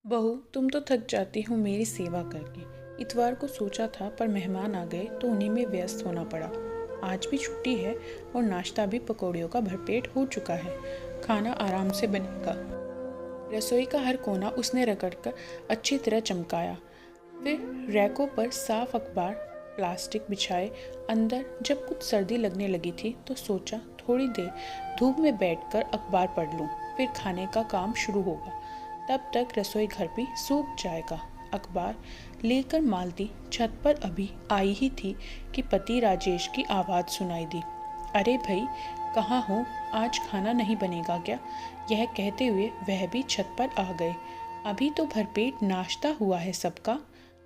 बहू, तुम तो थक जाती हो मेरी सेवा करके। इतवार को सोचा था पर मेहमान आ गए तो उन्हीं में व्यस्त होना पड़ा। आज भी छुट्टी है और नाश्ता भी पकौड़ियों का भरपेट हो चुका है। खाना आराम से बनेगा। रसोई का हर कोना उसने रगड़कर अच्छी तरह चमकाया। फिर रैकों पर साफ अखबार प्लास्टिक बिछाए। अंदर जब कुछ सर्दी लगने लगी थी तो सोचा थोड़ी देर धूप में बैठकर अखबार पढ़ लूं, फिर खाने का काम शुरू होगा। तब तक रसोई घर भी सूख जाएगा। अखबार लेकर मालती छत पर अभी आई ही थी कि पति राजेश की आवाज़ सुनाई दी। अरे भाई, कहाँ हो? आज खाना नहीं बनेगा क्या? यह कहते हुए वह भी छत पर आ गए। अभी तो भरपेट नाश्ता हुआ है सबका।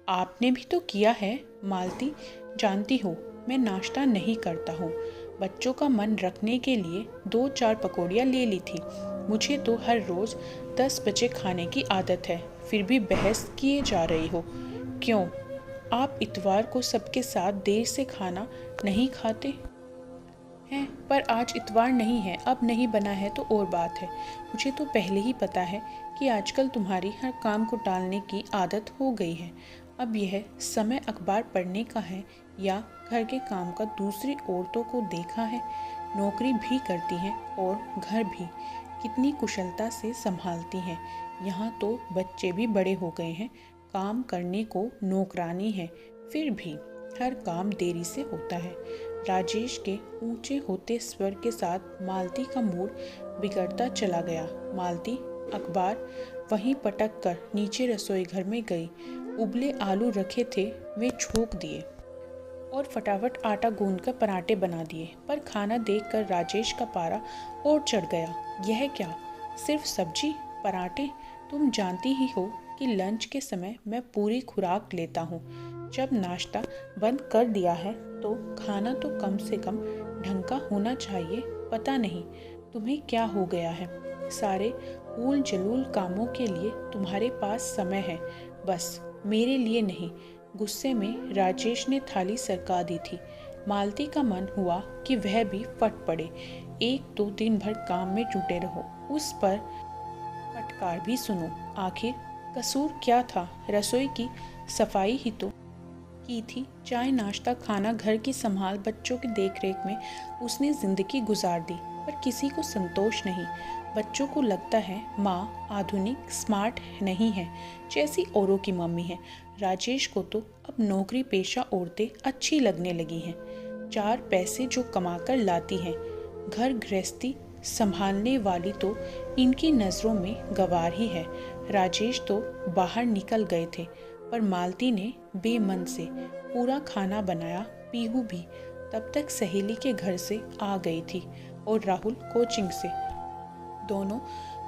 आपने भी तो किया है मालती। जानती हो मैं नाश्ता नहीं करता हूँ। बच्चों का मन रखने के लिए 2-4 पकौड़ियाँ ले ली थी। मुझे तो हर रोज़ 10 बजे खाने की आदत है। फिर भी बहस किए जा रही हो। क्यों? आप इतवार को सबके साथ देर से खाना नहीं खाते हैं? पर आज इतवार नहीं है। अब नहीं बना है तो और बात है। मुझे तो पहले ही पता है कि आजकल तुम्हारी हर काम को टालने की आदत हो गई है। अब यह समय अखबार पढ़ने का है या घर के काम का दूसरी औरतों को देखा है? नौकरी भी करती हैं और घर भी कितनी कुशलता से संभालती हैं। यहाँ तो बच्चे भी बड़े हो गए हैं, काम करने को नौकरानी है, फिर भी हर काम देरी से होता है। राजेश के ऊंचे होते स्वर के साथ मालती का मूड बिगड़ता चला गया। मालती अखबार वहीं पटक कर नीचे रसोई घर में गई। उबले आलू रखे थे, वे छोंक दिए और फटाफट आटा गूंदकर पराठे बना दिए। पर खाना देखकर राजेश का पारा और चढ़ गया। यह क्या, सिर्फ सब्जी पराठे? तुम जानती ही हो कि लंच के समय मैं पूरी खुराक लेता हूँ। जब नाश्ता बंद कर दिया है तो खाना तो कम से कम ढंग का होना चाहिए। पता नहीं तुम्हें क्या हो गया है। सारे ऊल जलूल कामों के लिए तुम्हारे पास समय है, बस मेरे लिए नहीं। गुस्से में राजेश ने थाली सरका दी थी। मालती का मन हुआ कि वह भी फट पड़े। एक तो दिन भर काम में जुटे रहो, उस पर फटकार भी सुनो। आखिर कसूर क्या था? रसोई की सफाई ही तो की थी। चाय नाश्ता खाना घर की संभाल बच्चों की देखरेख में उसने जिंदगी गुजार दी, पर किसी को संतोष नहीं। बच्चों को लगता है माँ आधुनिक स्मार्ट नहीं है, जैसी औरों की मम्मी है। राजेश को तो अब नौकरी पेशा औरतें अच्छी लगने लगी हैं। 4 पैसे जो कमाकर लाती हैं, घर गृहस्थी संभालने वाली तो इनकी नज़रों में गंवार ही है। राजेश तो बाहर निकल गए थे, पर मालती ने बेमन से पूरा खाना बनाया। पीहू भी तब तक सहेली के घर से आ गई थी और राहुल कोचिंग से। दोनों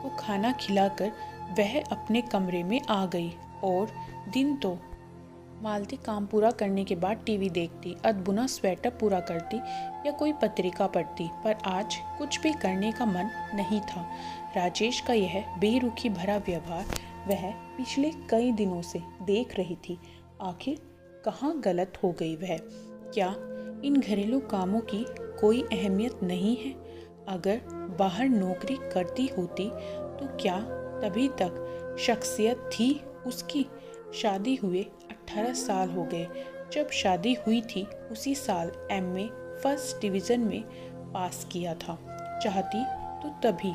को खाना खिलाकर वह अपने कमरे में आ गई। और दिन तो मालती काम पूरा करने के बाद टीवी देखती, अधबुना स्वेटर पूरा करती या कोई पत्रिका पढ़ती, पर आज कुछ भी करने का मन नहीं था। राजेश का यह बेरुखी भरा व्यवहार वह पिछले कई दिनों से देख रही थी। आखिर कहाँ गलत हो गई वह? क्या इन घरेलू कामों की कोई अहमियत नहीं है? अगर बाहर नौकरी करती होती तो क्या तभी तक शख्सियत थी उसकी? शादी हुए 18 साल हो गए। जब शादी हुई थी उसी साल एमए फर्स्ट डिवीज़न में पास किया था। चाहती तो तभी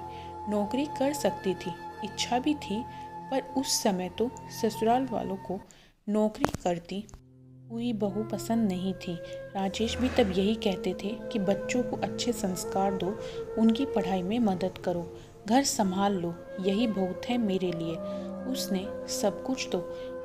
नौकरी कर सकती थी, इच्छा भी थी, पर उस समय तो ससुराल वालों को नौकरी करती हुई बहू पसंद नहीं थी। राजेश भी तब यही कहते थे कि बच्चों को अच्छे संस्कार दो, उनकी पढ़ाई में मदद करो, घर संभाल लो, यही बहुत है मेरे लिए। उसने सब कुछ तो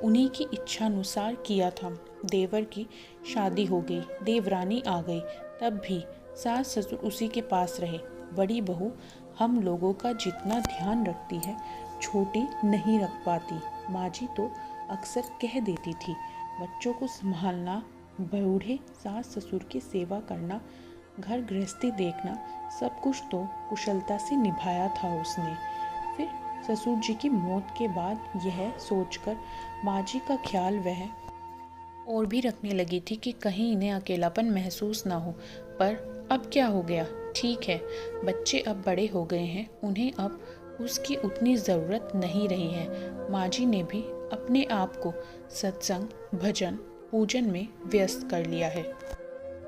उन्हीं की इच्छानुसार किया था। देवर की शादी हो गई, देवरानी आ गई, तब भी सास ससुर उसी के पास रहे। बड़ी बहू हम लोगों का जितना ध्यान रखती है, छोटी नहीं रख पाती। माँ जी तो अक्सर कह देती थी, बच्चों को संभालना, बूढ़े सास ससुर की सेवा करना, घर गृहस्थी देखना, सब कुछ तो कुशलता से निभाया था उसने। फिर ससुर जी की मौत के बाद यह सोचकर माँ जी का ख्याल वह और भी रखने लगी थी कि कहीं इन्हें अकेलापन महसूस ना हो। पर अब क्या हो गया? ठीक है, बच्चे अब बड़े हो गए हैं, उन्हें अब उसकी उतनी ज़रूरत नहीं रही है। माँ जी ने भी अपने आप को सत्संग, भजन, पूजन में व्यस्त कर लिया है।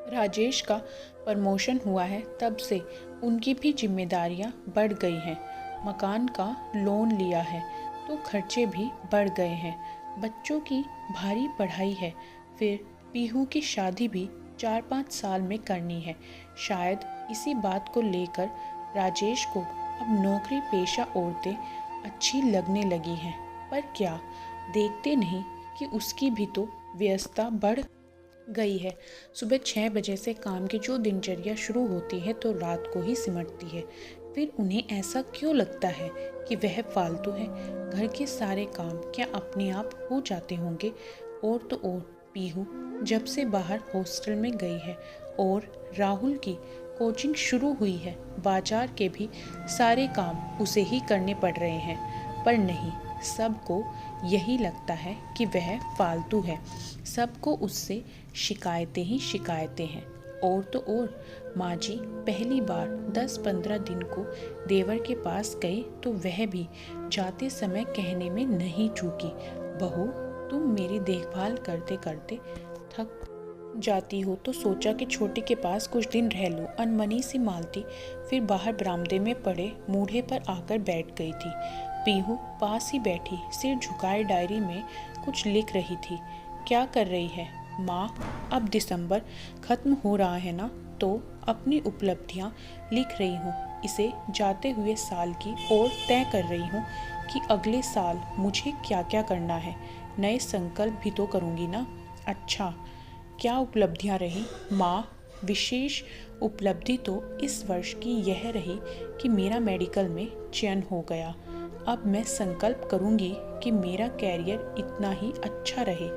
राजेश का प्रमोशन हुआ है, तब से उनकी भी जिम्मेदारियां बढ़ गई हैं। मकान का लोन लिया है तो खर्चे भी बढ़ गए हैं। बच्चों की भारी पढ़ाई है, फिर पीहू की शादी भी 4-5 साल में करनी है। शायद इसी बात को लेकर राजेश को अब नौकरी पेशा औरतें अच्छी लगने लगी हैं। पर क्या देखते नहीं कि उसकी भी तो व्यस्तता बढ़ गई है। सुबह 6 बजे से काम की जो दिनचर्या शुरू होती है तो रात को ही सिमटती है। फिर उन्हें ऐसा क्यों लगता है कि वह फालतू है? घर के सारे काम क्या अपने आप हो जाते होंगे? और तो और पीहू जब से बाहर हॉस्टल में गई है और राहुल की कोचिंग शुरू हुई है, बाजार के भी सारे काम उसे ही करने पड़ रहे हैं। पर नहीं, सबको यही लगता है कि वह फालतू है। सबको उससे शिकायतें ही शिकायतें हैं। और तो और माँ जी पहली बार 10-15 दिन को देवर के पास गए तो वह भी जाते समय कहने में नहीं चूकी, बहू तुम मेरी देखभाल करते करते थक जाती हो तो सोचा कि छोटी के पास कुछ दिन रह लो। अनमनी सी मालती फिर बाहर बरामदे में पड़े मूढ़े पर आकर बैठ गई थी। पीहू पास ही बैठी सिर झुकाए डायरी में कुछ लिख रही थी। क्या कर रही है माँ? अब दिसंबर खत्म हो रहा है ना, तो अपनी उपलब्धियाँ लिख रही हूँ। इसे जाते हुए साल की और तय कर रही हूँ कि अगले साल मुझे क्या क्या करना है। नए संकल्प भी तो करूँगी ना। अच्छा, क्या उपलब्धियाँ रही माँ? विशेष उपलब्धि तो इस वर्ष की यह रही कि मेरा मेडिकल में चयन हो गया। अब मैं संकल्प करूँगी कि मेरा कैरियर इतना ही अच्छा रहे,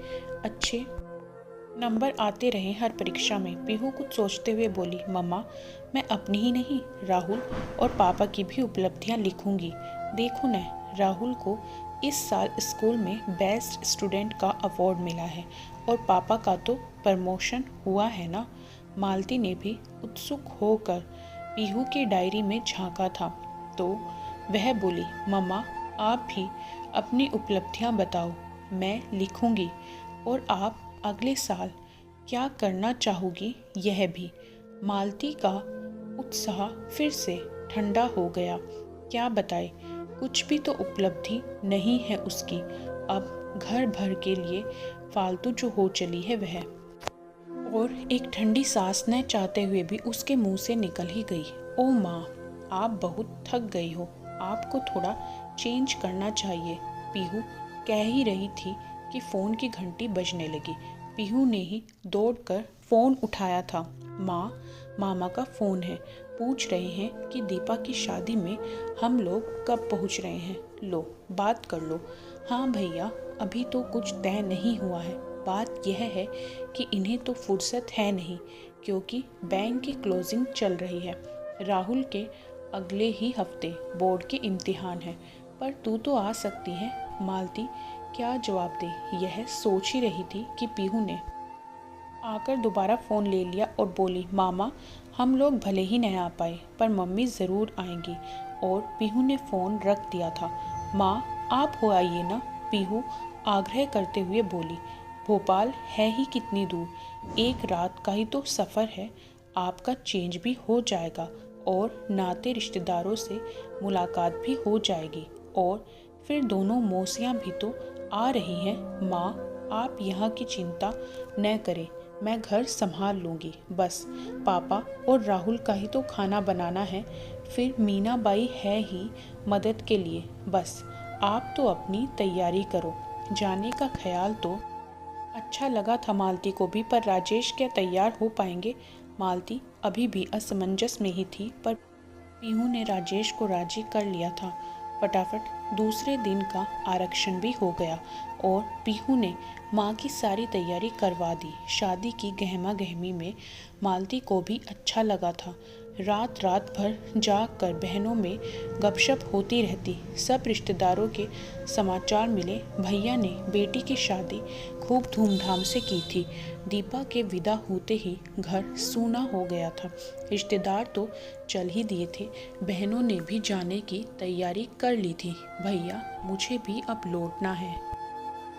अच्छे नंबर आते रहे हर परीक्षा में। पीहू कुछ सोचते हुए बोली, मम्मा मैं अपनी ही नहीं राहुल और पापा की भी उपलब्धियां लिखूंगी। देखो न, राहुल को इस साल स्कूल में बेस्ट स्टूडेंट का अवार्ड मिला है और पापा का तो प्रमोशन हुआ है ना। मालती ने भी उत्सुक होकर पीहू की डायरी में झांका था तो वह बोली, मम्मा आप भी अपनी उपलब्धियां बताओ, मैं लिखूंगी। और आप अगले साल क्या करना चाहोगी यह भी। मालती का उत्साह फिर से ठंडा हो गया। क्या बताए, कुछ भी तो उपलब्धि नहीं है उसकी। अब घर भर के लिए फालतू जो हो चली है वह। और एक ठंडी सांस न चाहते हुए भी उसके मुंह से निकल ही गई, ओ माँ आप बहुत थक गई हो, आपको थोड़ा चेंज करना चाहिए। पीहू कह ही रही थी कि फ़ोन की घंटी बजने लगी। पीहू ने ही दौड़कर फ़ोन उठाया था। माँ, मामा का फ़ोन है, पूछ रहे हैं कि दीपा की शादी में हम लोग कब पहुँच रहे हैं। लो बात कर लो। हाँ भैया, अभी तो कुछ तय नहीं हुआ है। बात यह है कि इन्हें तो फुर्सत है नहीं, क्योंकि बैंक की क्लोजिंग चल रही है। राहुल के अगले ही हफ्ते बोर्ड के इम्तिहान है। पर तू तो आ सकती है। मालती क्या जवाब दे यह सोच ही रही थी कि पीहू ने आकर दोबारा फ़ोन ले लिया और बोली, मामा हम लोग भले ही नहीं आ पाए पर मम्मी ज़रूर आएंगी। और पीहू ने फ़ोन रख दिया था। माँ आप हो आइए ना, पीहू आग्रह करते हुए बोली। भोपाल है ही कितनी दूर, एक रात का ही तो सफ़र है। आपका चेंज भी हो जाएगा और नाते रिश्तेदारों से मुलाकात भी हो जाएगी। और फिर दोनों मौसियाँ भी तो आ रही हैं। माँ आप यहाँ की चिंता न करें, मैं घर संभाल लूँगी। बस पापा और राहुल का ही तो खाना बनाना है, फिर मीना बाई है ही मदद के लिए। बस आप तो अपनी तैयारी करो। जाने का ख्याल तो अच्छा लगा था मालती को भी, पर राजेश क्या तैयार हो पाएंगे? मालती अभी भी असमंजस में ही थी, पर पीहू ने राजेश को राजी कर लिया था। फटाफट दूसरे दिन का आरक्षण भी हो गया और पीहू ने माँ की सारी तैयारी करवा दी। शादी की गहमा गहमी में मालती को भी अच्छा लगा था। रात रात भर जाग कर बहनों में गपशप होती रहती। सब रिश्तेदारों के समाचार मिले। भैया ने बेटी की शादी खूब धूमधाम से की थी। दीपा के विदा होते ही घर सूना हो गया था। रिश्तेदार तो चल ही दिए थे। बहनों ने भी जाने की तैयारी कर ली थी। भैया मुझे भी अब लौटना है।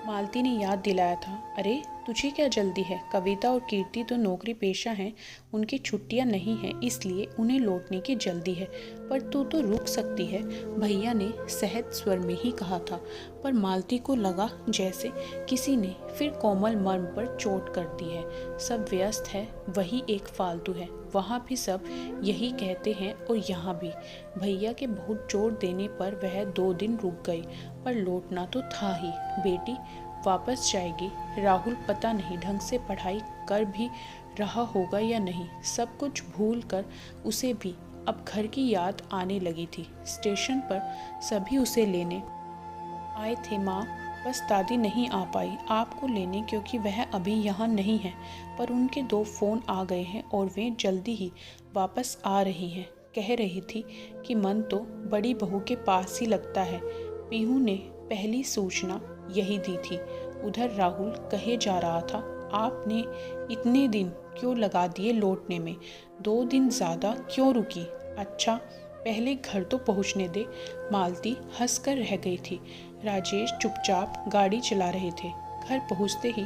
मालती ने याद दिलाया था। अरे तुझे क्या जल्दी है? कविता और कीर्ति तो नौकरी पेशा हैं, उनकी छुट्टियां नहीं हैं, इसलिए उन्हें लौटने की जल्दी है। पर तू तो रुक सकती है, भैया ने सहज स्वर में ही कहा था। पर मालती को लगा जैसे किसी ने फिर कोमल मर्म पर चोट कर दी है। सब व्यस्त है, वही एक फालतू है। वहाँ भी सब यही कहते हैं और यहाँ भी। भैया के बहुत जोर देने पर वह 2 दिन रुक गई, पर लौटना तो था ही। बेटी वापस जाएगी। राहुल पता नहीं ढंग से पढ़ाई कर भी रहा होगा या नहीं। सब कुछ भूल कर उसे भी अब घर की याद आने लगी थी। स्टेशन पर सभी उसे लेने आए थे। माँ बस दादी नहीं आ पाई आपको लेने, क्योंकि वह अभी यहाँ नहीं है। पर उनके 2 फ़ोन आ गए हैं और वे जल्दी ही वापस आ रही हैं। कह रही थी कि मन तो बड़ी बहू के पास ही लगता है। पीहू ने पहली सूचना यही दी थी। उधर राहुल कहे जा रहा था, आपने इतने दिन क्यों लगा दिए लौटने में? 2 दिन ज़्यादा क्यों रुकी? अच्छा पहले घर तो पहुंचने दे। मालती हंसकर रह गई थी। राजेश चुपचाप गाड़ी चला रहे थे। घर पहुंचते ही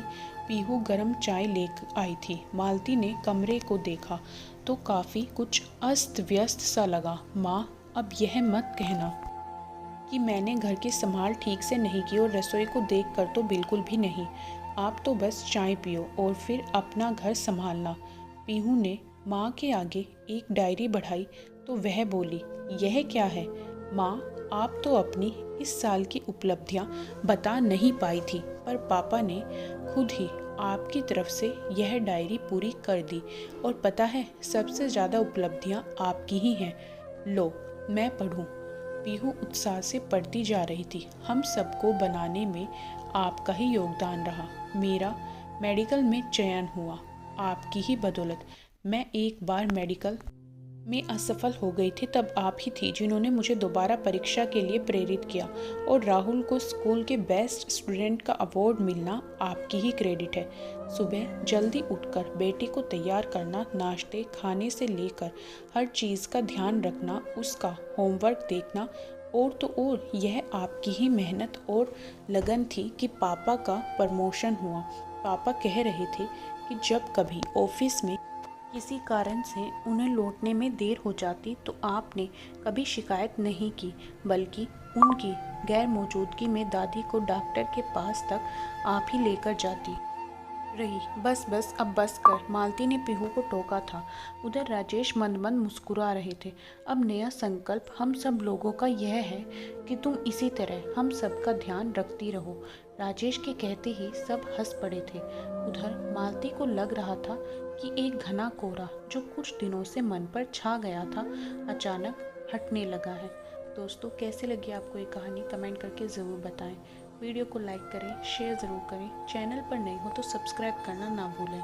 पीहू गरम चाय लेकर आई थी। मालती ने कमरे को देखा तो काफ़ी कुछ अस्त व्यस्त सा लगा। माँ अब यह मत कहना कि मैंने घर की संभाल ठीक से नहीं की, और रसोई को देखकर तो बिल्कुल भी नहीं। आप तो बस चाय पियो और फिर अपना घर संभालना। पीहू ने माँ के आगे एक डायरी बढ़ाई तो वह बोली, यह क्या है? माँ आप तो अपनी इस साल की उपलब्धियाँ बता नहीं पाई थी, पर पापा ने खुद ही आपकी तरफ से यह डायरी पूरी कर दी। और पता है सबसे ज़्यादा उपलब्धियाँ आपकी ही हैं। लो मैं पढ़ूँ। पीहू उत्साह से पढ़ती जा रही थी। हम सबको बनाने में आपका ही योगदान रहा। मेरा मेडिकल में चयन हुआ आपकी ही बदौलत। मैं एक बार मेडिकल में असफल हो गई थी, तब आप ही थी जिन्होंने मुझे दोबारा परीक्षा के लिए प्रेरित किया। और राहुल को स्कूल के बेस्ट स्टूडेंट का अवार्ड मिलना आपकी ही क्रेडिट है। सुबह जल्दी उठकर बेटी को तैयार करना, नाश्ते खाने से लेकर हर चीज़ का ध्यान रखना, उसका होमवर्क देखना, और तो और यह आपकी ही मेहनत और लगन थी कि पापा का प्रमोशन हुआ। पापा कह रहे थे कि जब कभी ऑफिस में किसी कारण से उन्हें लौटने में देर हो जाती तो आपने कभी शिकायत नहीं की, बल्कि उनकी गैर मौजूदगी में दादी को डॉक्टर के पास तक आप ही लेकर जाती रही। बस बस अब बस कर, मालती ने पीहू को टोका था। उधर राजेश मंद मंद मुस्कुरा रहे थे। अब नया संकल्प हम सब लोगों का यह है कि तुम इसी तरह हम सबका ध्यान रखती रहो। राजेश के कहते ही सब हंस पड़े थे। उधर मालती को लग रहा था कि एक घना कोहरा जो कुछ दिनों से मन पर छा गया था, अचानक हटने लगा है। दोस्तों कैसे लगी आपको ये कहानी? कमेंट करके ज़रूर बताएं। वीडियो को लाइक करें, शेयर ज़रूर करें। चैनल पर नए हो तो सब्सक्राइब करना ना भूलें।